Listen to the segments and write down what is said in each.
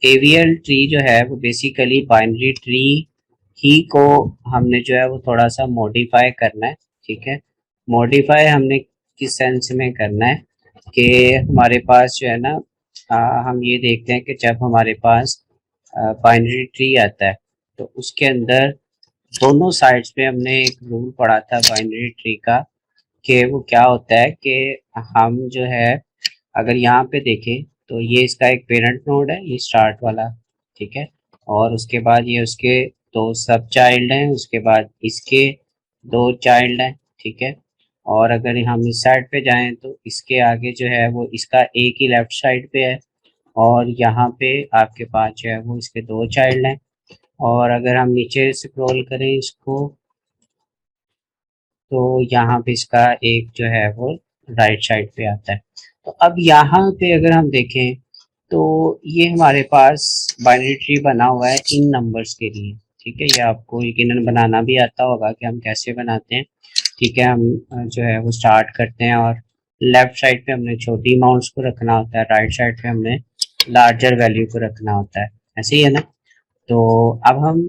AVL tree जो है वो बेसिकली बाइनरी ट्री ही को हमने जो है वो थोड़ा सा मॉडिफाई करना है। ठीक है, मॉडिफाई हमने किस सेंस में करना है कि हमारे पास जो है ना, हम ये देखते हैं कि जब हमारे पास बाइनरी ट्री आता है तो उसके अंदर दोनों साइड्स पे हमने एक रूल पढ़ा था बाइनरी ट्री का, कि वो क्या होता है कि हम जो है अगर यहाँ पे देखें तो ये इसका एक पेरेंट नोड है, ये स्टार्ट वाला। ठीक है, और उसके बाद ये उसके दो सब चाइल्ड हैं, उसके बाद इसके दो चाइल्ड हैं। ठीक है, और अगर हम इस साइड पे जाएं तो इसके आगे जो है वो इसका एक ही लेफ्ट साइड पे है, और यहाँ पे आपके पास जो है वो इसके दो चाइल्ड हैं। और अगर हम नीचे स्क्रॉल करें इसको तो यहाँ पे इसका एक जो है वो राइट साइड पे आता है। तो अब यहाँ पे अगर हम देखें तो ये हमारे पास बाइनरी ट्री बना हुआ है इन नंबर्स के लिए। ठीक है, ये आपको यकीनन बनाना भी आता होगा कि हम कैसे बनाते हैं। ठीक है, हम जो है वो स्टार्ट करते हैं और लेफ्ट साइड पे हमने छोटी अमाउंट्स को रखना होता है, राइट साइड पे हमने लार्जर वैल्यू को रखना होता है। ऐसे ही है ना। तो अब हम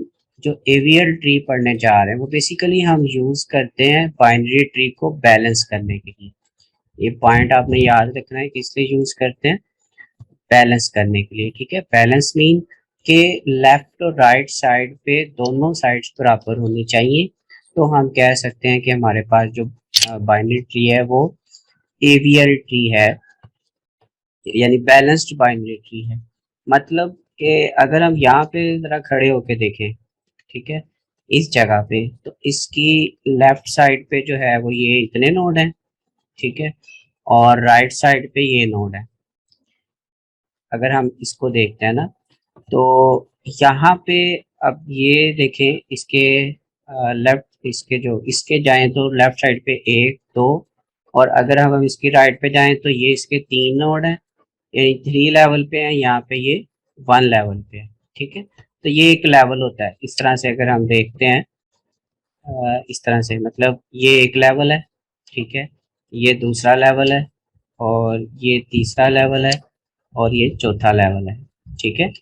जो एवीएल ट्री पढ़ने जा रहे हैं वो बेसिकली हम यूज करते हैं बाइनरी ट्री को बैलेंस करने के लिए। ये पॉइंट आपने याद रखना है कि इसलिए यूज करते हैं बैलेंस करने के लिए। ठीक है, बैलेंस मीन के लेफ्ट और राइट साइड पे दोनों साइड्स बराबर होनी चाहिए। तो हम कह सकते हैं कि हमारे पास जो बाइनरी ट्री है वो एवीएल ट्री है, यानी बैलेंस्ड बाइनरी ट्री है। मतलब कि अगर हम यहाँ पे जरा खड़े होके देखें, ठीक है, इस जगह पे तो इसकी लेफ्ट साइड पे जो है वो ये इतने नोड हैं। ठीक है, और राइट साइड पे ये नोड है। अगर हम इसको देखते हैं ना तो यहाँ पे अब ये देखें इसके लेफ्ट, इसके जो इसके जाएं तो लेफ्ट साइड पे एक दो, और अगर हम इसकी राइट पे जाएं तो ये इसके तीन नोड हैं, यानी 3 लेवल पे है, यहाँ पे ये 1 लेवल पे है। ठीक है, तो ये एक लेवल होता है। इस तरह से अगर हम देखते हैं इस तरह से मतलब ये एक लेवल है। ठीक है, ये दूसरा लेवल है, और ये तीसरा लेवल है, और ये चौथा लेवल है। ठीक है,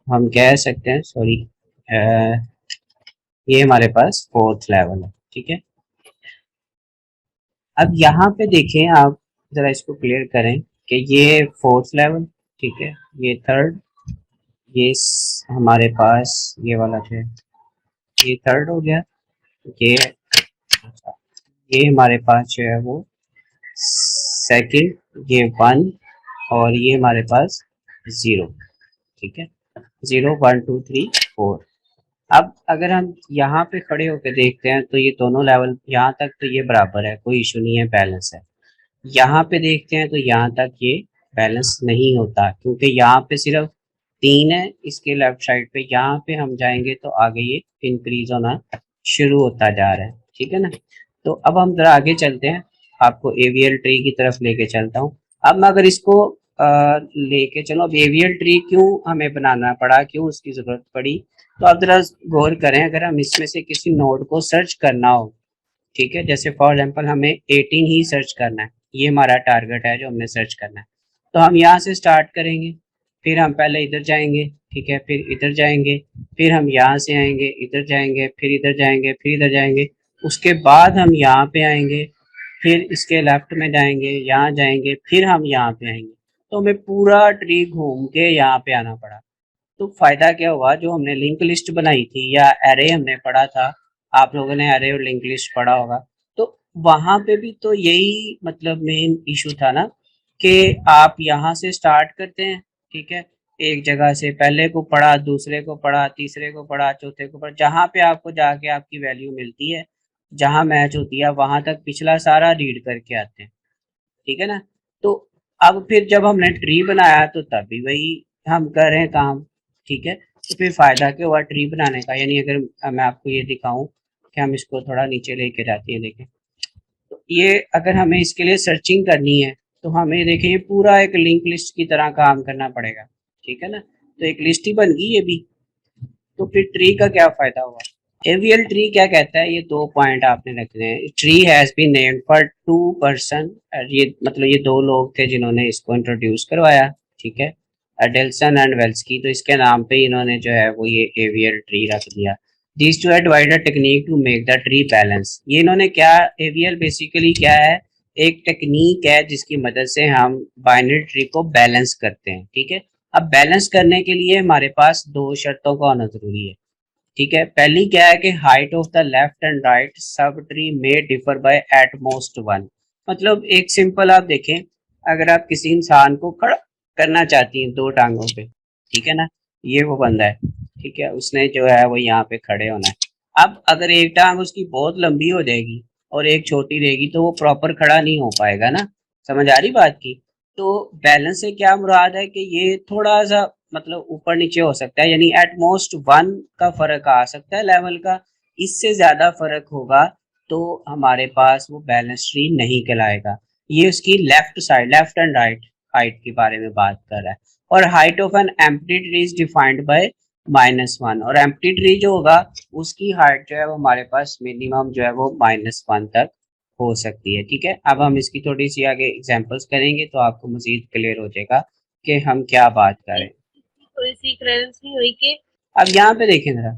हम कह सकते हैं सॉरी, ये हमारे पास फोर्थ लेवल है। ठीक है, अब यहाँ पे देखें आप, जरा इसको क्लियर करें कि ये फोर्थ लेवल। ठीक है, ये थर्ड, ये हमारे पास ये वाला जो है ये थर्ड हो गया। ये ये हमारे पास जो है वो सेकंड, ये वन, और ये हमारे पास जीरो। ठीक है, 0 1 2 3 4। अब अगर हम यहाँ पे खड़े होकर देखते हैं तो ये दोनों लेवल यहाँ तक तो ये बराबर है, कोई इशू नहीं है, बैलेंस है। यहाँ पे देखते हैं तो यहाँ तक ये बैलेंस नहीं होता, क्योंकि यहाँ पे सिर्फ 3 है इसके लेफ्ट साइड पे। यहाँ पे हम जाएंगे तो आगे ये इंक्रीज होना शुरू होता जा रहा है। ठीक है ना। तो अब हम जरा आगे चलते हैं, आपको एवीएल ट्री की तरफ लेके चलता हूँ। अब मैं अगर इसको लेके चलो, अब एवीएल ट्री क्यों हमें बनाना पड़ा, क्यों उसकी जरूरत पड़ी, तो आप जरा गौर करें। अगर हम इसमें से किसी नोड को सर्च करना हो, ठीक है, जैसे फॉर एग्जांपल हमें 18 ही सर्च करना है, ये हमारा टारगेट है जो हमने सर्च करना है, तो हम यहाँ से स्टार्ट करेंगे। फिर हम पहले इधर जाएंगे, ठीक है, फिर इधर जाएंगे, फिर हम यहाँ से आएंगे, इधर जाएंगे, फिर इधर जाएंगे, फिर इधर जाएंगे, उसके बाद हम यहाँ पे आएंगे, फिर इसके लेफ्ट में जाएंगे, यहाँ जाएंगे, फिर हम यहाँ पे आएंगे। तो हमें पूरा ट्री घूम के यहाँ पे आना पड़ा। तो फायदा क्या हुआ, जो हमने लिंक लिस्ट बनाई थी या एरे हमने पढ़ा था, आप लोगों ने एरे और लिंक लिस्ट पढ़ा होगा, तो वहां पे भी तो यही मतलब मेन इशू था ना, कि आप यहाँ से स्टार्ट करते हैं। ठीक है, एक जगह से पहले को पढ़ा, दूसरे को पढ़ा, तीसरे को पढ़ा, चौथे को पढ़ा, जहाँ पे आपको जाके आपकी वैल्यू मिलती है, जहाँ मैच होती है वहां तक पिछला सारा रीड करके आते हैं। ठीक है ना। तो अब फिर जब हमने ट्री बनाया तो तब भी वही हम कर रहे हैं काम। ठीक है, तो फिर फायदा क्या हुआ ट्री बनाने का, यानी अगर मैं आपको ये दिखाऊं कि हम इसको थोड़ा नीचे लेके जाते हैं, देखें तो ये अगर हमें इसके लिए सर्चिंग करनी है तो हमें देखें ये पूरा एक लिंक लिस्ट की तरह काम करना पड़ेगा। ठीक है ना, तो एक लिस्ट ही बन गई ये भी। तो फिर ट्री का क्या फायदा हुआ। एवीएल ट्री क्या कहता है, ये दो पॉइंट आपने रखने हैं। Tree has been named for 2 person, ये मतलब ये दो लोग थे जिन्होंने इसको इंट्रोड्यूस करवाया। ठीक है, डेल्सन एंड वेल्स्की, तो इसके नाम पे इन्होंने जो है वो ये एवियल ट्री रख दिया। These two divide technique to make the tree balance. ये इन्होंने क्या, एवियल बेसिकली क्या है, एक टेक्निक है जिसकी मदद से हम बाइनरी ट्री को बैलेंस करते हैं। ठीक है, अब बैलेंस करने के लिए हमारे पास दो शर्तों का होना जरूरी है। ठीक है, पहली क्या है कि height of the left and right sub tree में differ by at most one. मतलब एक सिंपल आप देखें, अगर आप किसी इंसान को खड़ा करना चाहती हैं दो टांगों पे, ठीक है ना, ये वो बंदा है, ठीक है, उसने जो है वो यहाँ पे खड़े होना है। अब अगर एक टांग उसकी बहुत लंबी हो जाएगी और एक छोटी रहेगी तो वो प्रॉपर खड़ा नहीं हो पाएगा ना। समझ आ रही बात की? तो बैलेंस से क्या मुराद है कि ये थोड़ा सा मतलब ऊपर नीचे हो सकता है, यानी एट मोस्ट वन का फर्क आ सकता है लेवल का। इससे ज्यादा फर्क होगा तो हमारे पास वो बैलेंस ट्री नहीं कहलाएगा। ये उसकी left side, left and right height के बारे में बात कर रहा है। और height of an empty tree is defined by -1, और एम्प्टी ट्री जो होगा उसकी हाइट जो है वो हमारे पास मिनिमम जो है वो -1 तक हो सकती है। ठीक है, अब हम इसकी थोड़ी सी आगे एग्जांपल्स करेंगे तो आपको मजीद क्लियर हो जाएगा कि हम क्या बात करें। थोड़ी सी क्लियरेंस नहीं हुई कि अब यहाँ पे देखें जरा,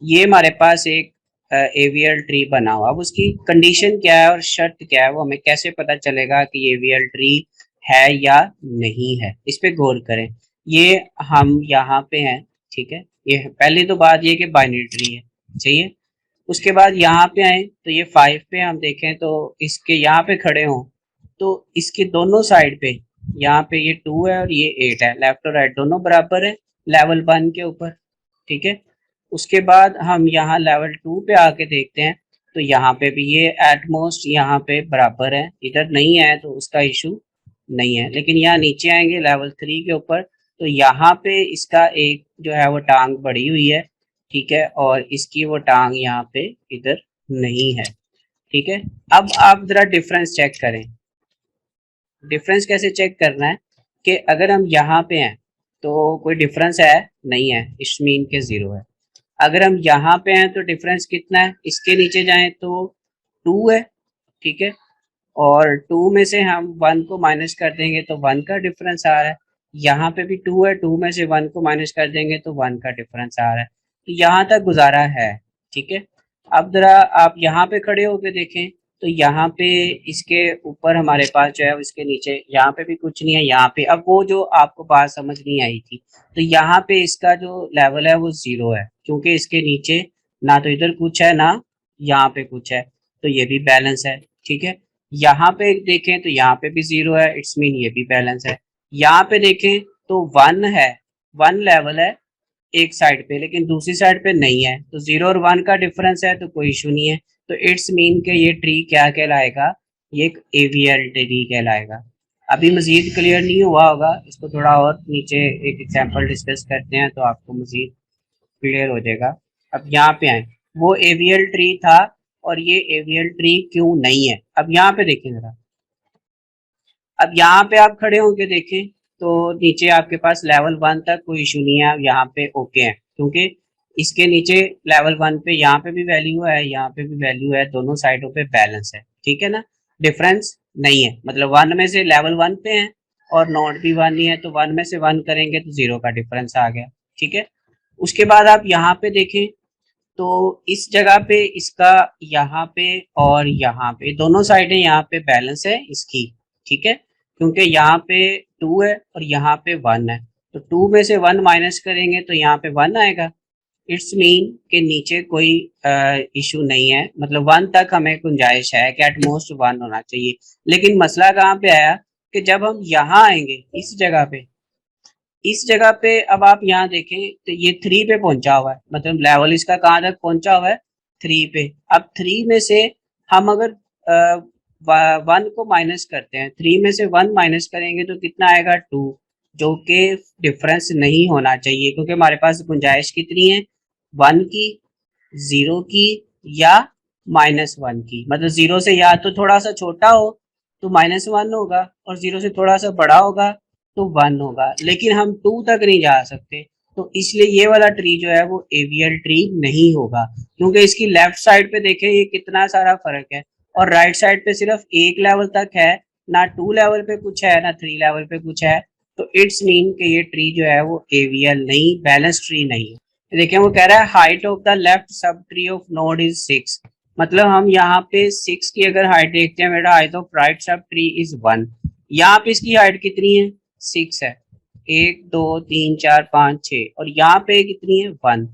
ये हमारे पास एक एवियल ट्री बना हुआ, अब उसकी कंडीशन क्या है और शर्त क्या है वो हमें कैसे पता चलेगा कि ये एवियल ट्री है या नहीं है, इस पे गौर करें। ये हम यहाँ पे हैं, ठीक है, ये पहली तो बात ये कि बाइनरी ट्री है, चाहिए। उसके बाद यहाँ पे आए तो ये 5 पे हम देखें तो इसके यहाँ पे खड़े हों तो इसके दोनों साइड पे, यहाँ पे ये 2 है और ये 8 है, लेफ्ट और राइट दोनों बराबर है लेवल 1 के ऊपर। ठीक है, उसके बाद हम यहाँ लेवल 2 पे आके देखते हैं तो यहाँ पे भी ये एटमोस्ट यहाँ पे बराबर है, इधर नहीं है तो उसका इशू नहीं है। लेकिन यहाँ नीचे आएंगे लेवल 3 के ऊपर तो यहाँ पे इसका एक जो है वो टांग बढ़ी हुई है, ठीक है, और इसकी वो टांग यहाँ पे इधर नहीं है। ठीक है, अब आप जरा डिफरेंस चेक करें। डिफरेंस कैसे चेक करना है कि अगर हम यहाँ पे हैं तो कोई डिफरेंस है नहीं है, इट्स मीन के 0 है। अगर हम यहाँ पे हैं तो डिफरेंस कितना है, इसके नीचे जाएं तो 2 है, ठीक है, और 2 में से हम 1 को माइनस कर देंगे तो 1 का डिफरेंस आ रहा है। यहाँ पे भी 2 है, 2 में से 1 को माइनस कर देंगे तो 1 का डिफरेंस आ रहा है। तो यहाँ तक गुजारा है, ठीक है। अब जरा आप यहाँ पे खड़े होके देखें तो यहाँ पे इसके ऊपर हमारे पास जो है इसके नीचे यहाँ पे भी कुछ नहीं है, यहाँ पे अब वो जो आपको बात समझ नहीं आई थी, तो यहाँ पे इसका जो लेवल है वो 0 है क्योंकि इसके नीचे ना तो इधर कुछ है ना यहाँ पे कुछ है, तो ये भी बैलेंस है। ठीक है, यहाँ पे देखें तो यहाँ पे भी 0 है, इट्स मीन ये भी बैलेंस है। यहाँ पे देखें तो 1 है, 1 लेवल है एक साइड पे लेकिन दूसरी साइड पे नहीं है, तो 0 और 1 का डिफरेंस है तो कोई इशू नहीं है। तो इट्स मीन के ये ट्री क्या कहलाएगा, ये एक एवियल ट्री कहलाएगा। अभी मजीद क्लियर नहीं हुआ होगा, इसको थोड़ा और नीचे एक एग्जांपल डिस्कस करते हैं तो आपको मजीद क्लियर हो जाएगा। अब यहाँ पे आए, वो एवियल ट्री था और ये एवियल ट्री क्यों नहीं है। अब यहाँ पे देखें जरा, अब यहाँ पे आप खड़े होके देखें तो नीचे आपके पास लेवल 1 तक कोई इशू नहीं है, यहाँ पे ओके है क्योंकि इसके नीचे लेवल 1 पे यहाँ पे भी वैल्यू है, यहाँ पे भी वैल्यू है, दोनों साइडों पे बैलेंस है। ठीक है ना, डिफरेंस नहीं है, मतलब 1 में से लेवल 1 पे है और नॉट भी 1 ही है तो 1 में से 1 करेंगे तो 0 का डिफरेंस आ गया। ठीक है, उसके बाद आप यहाँ पे देखें तो इस जगह पे इसका यहाँ पे और यहाँ पे दोनों साइडें यहाँ पे बैलेंस है इसकी। ठीक है, क्योंकि यहाँ पे 2 है और यहाँ पे 1 है, तो 2 में से 1 माइनस करेंगे तो यहाँ पे 1 आएगा। इट्स मीन के नीचे कोई इशू नहीं है, मतलब 1 तक हमें गुंजाइश है कि एटमोस्ट 1 होना चाहिए। लेकिन मसला कहाँ पे आया कि जब हम यहाँ आएंगे इस जगह पे, इस जगह पे अब आप यहाँ देखें तो ये 3 पे पहुंचा हुआ है, मतलब लेवल इसका कहाँ तक पहुंचा हुआ है 3 पे। अब 3 में से हम अगर 1 को माइनस करते हैं, 3 में से 1 माइनस करेंगे तो कितना आएगा 2, जो कि डिफरेंस नहीं होना चाहिए क्योंकि हमारे पास गुंजाइश कितनी है 1 की, 0 की या -1 की। मतलब 0 से या तो थोड़ा सा छोटा हो तो -1 होगा और 0 से थोड़ा सा बड़ा होगा तो 1 होगा, लेकिन हम 2 तक नहीं जा सकते। तो इसलिए ये वाला ट्री जो है वो एवियल ट्री नहीं होगा क्योंकि इसकी लेफ्ट साइड पे देखें ये कितना सारा फर्क है और राइट साइड पे सिर्फ 1 लेवल तक है, ना 2 लेवल पे कुछ है ना 3 लेवल पे कुछ है। तो इट्स मीन कि ये ट्री जो है वो एवीएल नहीं, बैलेंस ट्री नहीं है। देखिए वो कह रहा है height of the left sub tree of node is 6, मतलब हम यहाँ पे 6 की अगर हाइट देखते हैं, मेरा height of right sub tree is 1, यहाँ पे इसकी हाइट कितनी है 6 है, 1 2 3 4 5 6, और यहाँ पे कितनी है 1,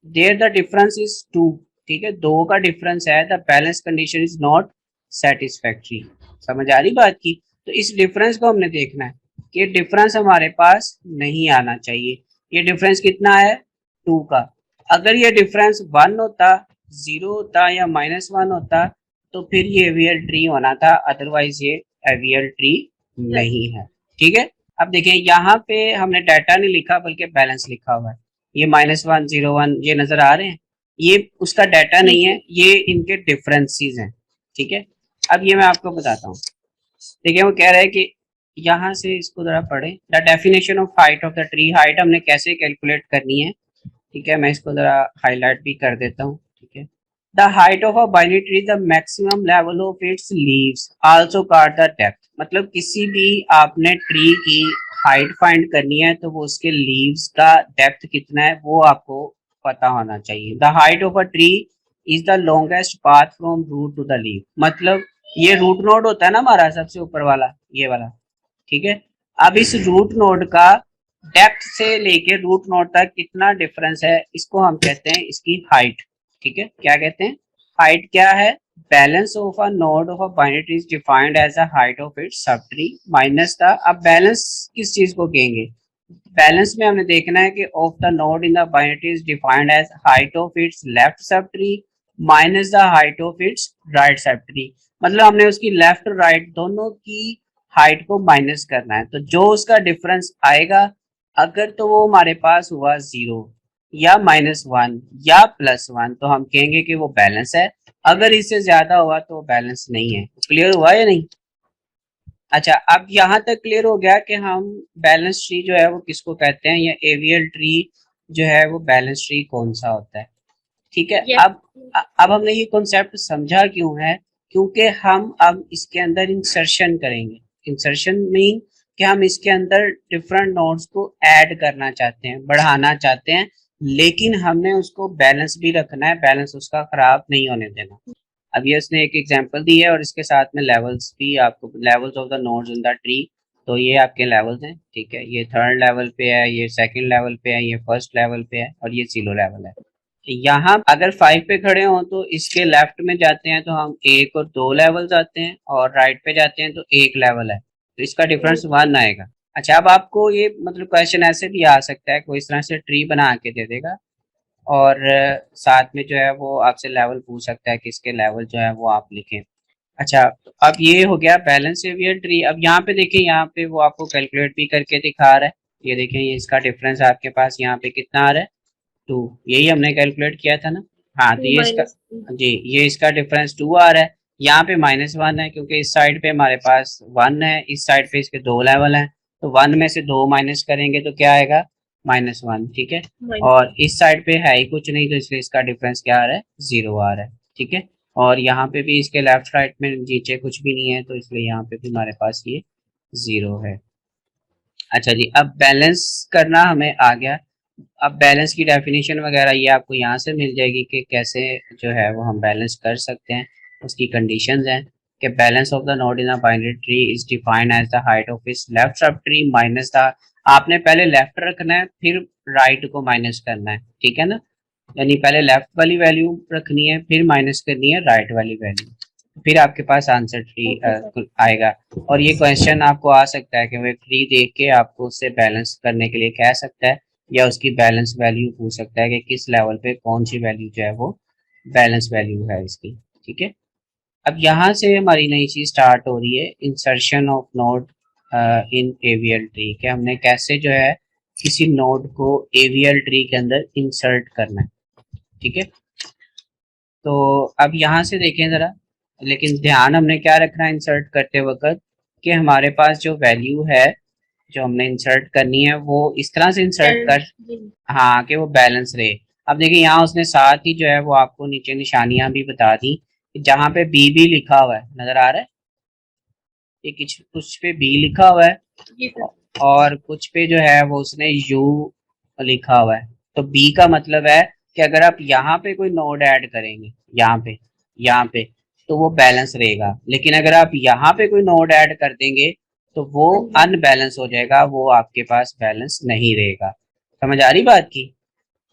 देयर द डिफरेंस इज 2, ठीक है, 2 का डिफरेंस है, the balance condition is not satisfactory. समझ आ रही बात की? तो इस डिफरेंस को हमने देखना है कि डिफरेंस हमारे पास नहीं आना चाहिए। ये डिफरेंस कितना है 2 का, अगर ये डिफरेंस 1 होता, 0 होता या -1 होता तो फिर ये एवीएल ट्री होना था, अदरवाइज ये एवीएल ट्री नहीं है। ठीक है, अब देखें यहाँ पे हमने डाटा नहीं लिखा बल्कि बैलेंस लिखा हुआ है, ये -1 0 1 ये नजर आ रहे हैं, ये उसका डाटा नहीं है, ये इनके डिफरेंसेस हैं। ठीक है, अब ये मैं आपको बताता हूँ। देखिए वो कह रहा है कि यहाँ से इसको जरा पढ़े, the definition of height of the tree, height हमने कैसे कैलकुलेट करनी है। ठीक है, मैं इसको जरा हाईलाइट भी कर देता हूँ। ठीक है, the height of a binary tree the maximum level of its leaves also called the depth, मतलब किसी भी आपने ट्री की हाइट फाइंड करनी है तो वो उसके लीव्स का डेप्थ कितना है वो आपको पता होना चाहिए। The height of a tree is the longest path from root to the leave, मतलब ये रूट नोड होता है ना हमारा सबसे ऊपर वाला, ये वाला। ठीक है, अब इस रूट नोड का डेप्थ से लेके रूट नोड तक कितना डिफरेंस है, इसको हम कहते हैं इसकी हाइट। ठीक है, क्या कहते हैं, हाइट क्या है, balance of a node of a binary tree is defined as a height of its sub tree minus the, अब बैलेंस किस चीज को कहेंगे, बैलेंस में हमने देखना है कि of the node in the binary tree is defined as height of its left sub tree minus the height of its right sub tree, मतलब हमने उसकी लेफ्ट राइट दोनों की हाइट को माइनस करना है, तो जो उसका डिफरेंस आएगा अगर तो वो हमारे पास हुआ 0 या -1 या +1 तो हम कहेंगे कि वो बैलेंस है, अगर इससे ज्यादा हुआ तो वो बैलेंस नहीं है। क्लियर हुआ या नहीं? अच्छा, अब यहाँ तक क्लियर हो गया कि हम बैलेंस ट्री जो है वो किसको कहते हैं, या एवीएल ट्री जो है वो बैलेंस ट्री कौन सा होता है। ठीक है, Yes. अब हमने ये कॉन्सेप्ट समझा क्यों है, क्योंकि हम अब इसके अंदर इंसर्शन करेंगे। इंसर्शन मीन कि हम इसके अंदर डिफरेंट नोड्स को ऐड करना चाहते हैं, बढ़ाना चाहते हैं, लेकिन हमने उसको बैलेंस भी रखना है, बैलेंस उसका खराब नहीं होने देना। अब ये उसने एक एग्जांपल दी है और इसके साथ में लेवल्स भी, आपको levels of the nodes in the tree, तो ये आपके लेवल्स हैं। ठीक है, ये 3rd लेवल पे है, ये 2nd लेवल पे है, ये 1st लेवल पे है और ये 0 लेवल है। यहाँ अगर 5 पे खड़े हों तो इसके लेफ्ट में जाते हैं तो हम 1 और 2 लेवल आते हैं, और राइट पे जाते हैं तो 1 लेवल है, तो इसका डिफरेंस 1 आएगा। अच्छा, अब आपको ये मतलब क्वेश्चन ऐसे भी आ सकता है, कोई इस तरह से ट्री बना के दे देगा और साथ में जो है वो आपसे लेवल पूछ सकता है कि इसके लेवल जो है वो आप लिखें। अच्छा, तो अब ये हो गया बैलेंस एवियर ट्री। अब यहाँ पे देखिए, यहाँ पे वो आपको कैलकुलेट भी करके दिखा रहा है, ये देखें, ये इसका डिफरेंस आपके पास यहाँ पे कितना आ रहा है 2, यही हमने कैलकुलेट किया था ना। हाँ, तो ये इसका, जी ये इसका डिफरेंस 2 आ रहा है, यहाँ पे -1 है क्योंकि इस साइड पे हमारे पास 1 है, इस साइड पे इसके 2 लेवल हैं, तो 1 में से 2 माइनस करेंगे तो क्या आएगा -1। ठीक है, और इस साइड पे है ही कुछ नहीं तो इसलिए इसका डिफरेंस क्या आ रहा है 0 आ रहा है। ठीक है, और यहाँ पे भी इसके लेफ्ट राइट में नीचे कुछ भी नहीं है तो इसलिए यहाँ पे भी हमारे पास ये 0 है। अच्छा जी, अब बैलेंस करना हमें आ गया। अब बैलेंस की डेफिनेशन वगैरह ये आपको यहाँ से मिल जाएगी कि कैसे जो है वो हम बैलेंस कर सकते हैं। उसकी कंडीशंस हैं कि balance of the node in a binary tree is defined as the height of its left sub tree minus the, आपने पहले लेफ्ट रखना है फिर राइट को माइनस करना है। ठीक है ना, यानी पहले लेफ्ट वाली वैल्यू रखनी है फिर माइनस करनी है राइट वाली वैल्यू, फिर आपके पास आंसर ट्री आएगा। और ये क्वेश्चन आपको आ सकता है कि वो ट्री देख के आपको उससे बैलेंस करने के लिए कह सकता है, या उसकी बैलेंस वैल्यू पूछ सकता है कि किस लेवल पे कौन सी वैल्यू जो है वो बैलेंस वैल्यू है इसकी। ठीक है, अब यहाँ से हमारी नई चीज स्टार्ट हो रही है, insertion of node in AVL tree, कि हमने कैसे जो है किसी नोड को एवीएल ट्री के अंदर इंसर्ट करना है। ठीक है, तो अब यहाँ से देखें जरा, लेकिन ध्यान हमने क्या रखना है इंसर्ट करते वक्त, कि हमारे पास जो वैल्यू है जो हमने इंसर्ट करनी है वो इस तरह से इंसर्ट कर, हाँ, कि वो बैलेंस रहे। अब देखिए यहाँ उसने साथ ही जो है वो आपको नीचे निशानियां भी बता दी, जहाँ पे बी भी लिखा हुआ है, नजर आ रहा है, ये कुछ पे बी लिखा हुआ है और कुछ पे जो है वो उसने यू लिखा हुआ है। तो बी का मतलब है कि अगर आप यहाँ पे कोई नोड ऐड करेंगे, यहाँ पे तो वो बैलेंस रहेगा, लेकिन अगर आप यहाँ पे कोई नोड ऐड कर देंगे तो वो अनबैलेंस हो जाएगा, वो आपके पास बैलेंस नहीं रहेगा। समझ आ रही बात की?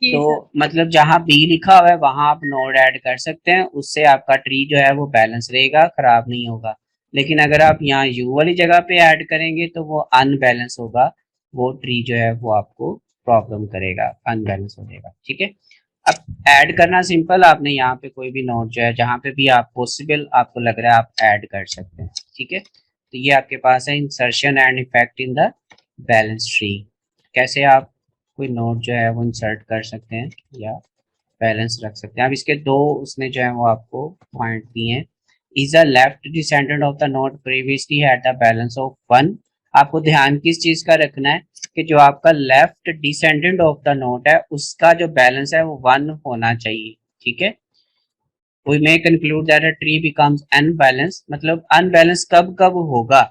जी तो सर। मतलब जहाँ बी लिखा हुआ है वहां आप नोड ऐड कर सकते हैं, उससे आपका ट्री जो है वो बैलेंस रहेगा, खराब नहीं होगा। लेकिन अगर आप यहाँ यू वाली जगह पे ऐड करेंगे तो वो अनबैलेंस होगा, वो ट्री जो है वो आपको प्रॉब्लम करेगा, अनबैलेंस हो जाएगा। ठीक है। अब ऐड करना सिंपल, आपने यहाँ पे कोई भी नोड जो है जहाँ पे भी आप पॉसिबल आपको लग रहा है आप ऐड कर सकते हैं। ठीक है। तो ये आपके पास है insertion and effect in the balance tree. कैसे आप कोई नोड जो है वो इंसर्ट कर सकते हैं या बैलेंस रख सकते हैं। अब इसके दो उसने जो है वो आपको पॉइंट दिए हैं। Is a left descendant of the node previously had the balance of 1। आपको ध्यान किस चीज का रखना है कि जो आपका left descendant of the node है उसका जो बैलेंस है वो 1 होना चाहिए। ठीक है। We may conclude that a tree becomes unbalance, मतलब अनबैलेंस कब कब होगा?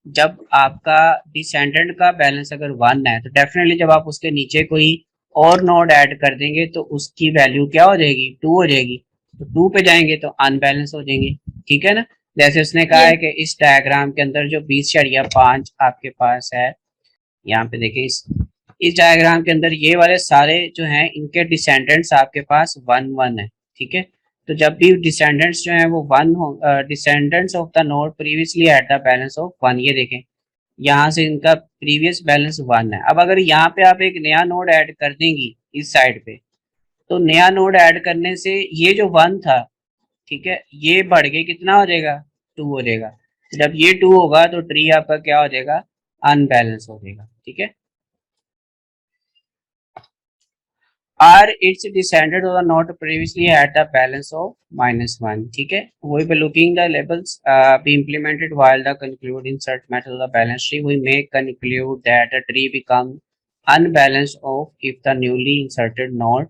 जब आपका डिसेंडेंट का बैलेंस अगर 1 है तो डेफिनेटली जब आप उसके नीचे कोई और नोड ऐड कर देंगे तो उसकी वैल्यू क्या हो जाएगी? 2 हो जाएगी। तो 2 पे जाएंगे तो अनबैलेंस हो जाएंगे। ठीक है ना? जैसे उसने कहा यस। है कि इस डायग्राम के अंदर जो 20.5 आपके पास है, यहाँ पे देखिए इस डायग्राम के अंदर ये वाले सारे जो हैं इनके डिसेंडेंट्स आपके पास 1 1 है। ठीक है। तो जब भी डिसेंडेंट्स जो हैं वो 1 हो, descendants of the node previously at the balance of 1, ये देखें यहाँ से इनका प्रीवियस बैलेंस 1 है। अब अगर यहाँ पे आप एक नया नोड ऐड कर देंगी इस साइड पे, तो नया नोड ऐड करने से ये जो 1 था, ठीक है, ये बढ़ के कितना हो जाएगा? 2 हो जाएगा। जब ये 2 होगा तो ट्री आपका क्या हो जाएगा? अनबैलेंस हो जाएगा। ठीक है। Are its descendant or not previously had the balance of -1? ठीक है। We will looking the labels be implemented while the conclude insert method of the balance tree. We may conclude that a tree become unbalanced of if the newly inserted node,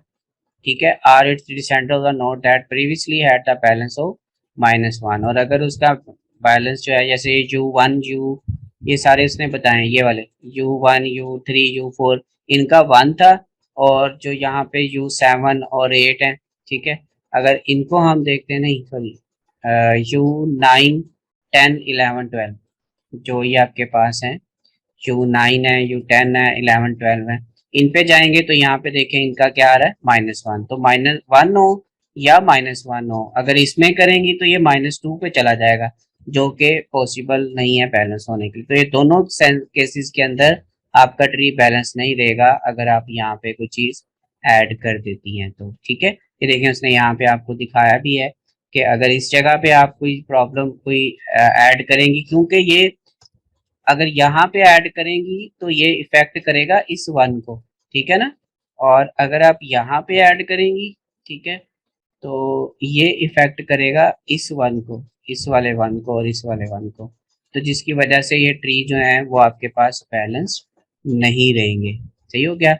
ठीक है, are its descendant of the node that previously had the balance of -1। और अगर उसका balance जो है जैसे U1 U, ये सारे उसने बताए ये वाले U1 U3 U4 इनका 1 था, और जो यहाँ पे U7 और 8 है, ठीक है, अगर इनको हम देखते हैं, नहीं सॉरी, U9 10 11 12 जो ये आपके पास है, U9 है U10 है 11 12 है, इन पे जाएंगे तो यहाँ पे देखें इनका क्या आ रहा है? -1। तो -1 हो या -1 हो, अगर इसमें करेंगी तो ये -2 पे चला जाएगा, जो कि पॉसिबल नहीं है बैलेंस होने के लिए। तो ये दोनों केसेस के अंदर आपका ट्री बैलेंस नहीं रहेगा अगर आप यहाँ पे कोई चीज ऐड कर देती हैं तो। ठीक है। ये देखें उसने यहाँ पे आपको दिखाया भी है कि अगर इस जगह पे आप कोई प्रॉब्लम कोई ऐड करेंगी, क्योंकि ये अगर यहाँ पे ऐड करेंगी तो ये इफेक्ट करेगा इस 1 को। ठीक है ना? और अगर आप यहाँ पे ऐड करेंगी, ठीक है, तो ये इफेक्ट करेगा इस 1 को, इस वाले 1 को और इस वाले 1 को। तो जिसकी वजह से ये ट्री जो है वो आपके पास बैलेंस नहीं रहेंगे। सही हो गया?